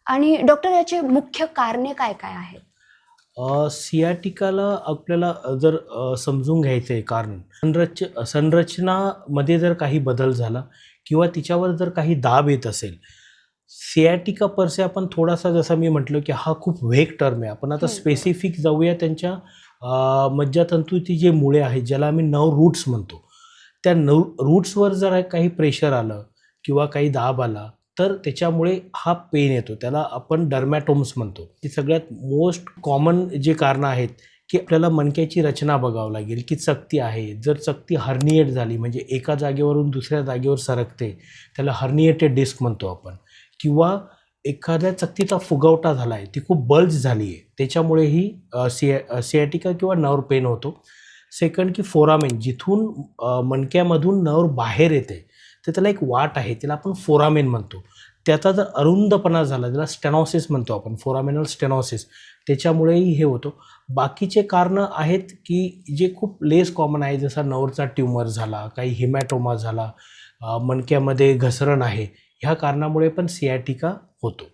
आणि डॉक्टर याची मुख्य कारणे काय काय आहेत? सियाटिकाला आपल्याला जर समजून घ्यायचं आहे कारण संरचनामध्ये जर काही बदल झाला किंवा तिच्यावर जर काही दाब येत असेल, सियाटिका पर से आपण थोडासा जसं मी म्हटलं की हा खूप व्हेग टर्म आहे. आपण आता बरोबर. स्पेसिफिक जाऊया त्यांच्या मज्जातंतूची जे मुळे आहेत ज्याला आम्ही नर्व रूट्स म्हणतो. त्या रूट्सवर जर काही प्रेशर आलं किंवा काही दाब आला तर त्याच्यामुळे हा पेन येतो. त्याला आपण डर्मॅटोम्स म्हणतो. ही सगळ्यात मोस्ट कॉमन जे कारणं आहेत, की आपल्याला मणक्याची रचना बघावं लागेल, की चकती आहे. जर चकती हर्निएट झाली म्हणजे एका जागेवरून दुसऱ्या जागेवर सरकते, त्याला हर्निएटेड डिस्क म्हणतो आपण. किंवा एखाद्या चकतीचा फुगवटा झाला आहे, ती खूप बल्ज झाली आहे, त्याच्यामुळेही सियाटिका किंवा नर्व्ह पेन होतो. सेकंड की फोरामेन जिथून मणक्यामधून नर्व्ह बाहेर येते, तर त्याला एक वाट आहे, त्याला आपण फोरामेन म्हणतो. त्याचा जर अरुंदपणा झाला, त्याला स्टेनॉसिस म्हणतो आपण, फोरामेनल स्टेनॉसिस, त्याच्यामुळेही हे होतं. बाकीचे कारणं आहेत, की जे खूप लेस कॉमन आहे, जसा नर्व्हचा ट्यूमर झाला, काही हिमॅटोमा झाला, मणक्यामध्ये घसरण आहे, ह्या कारणामुळे पण सियाटिका होतो.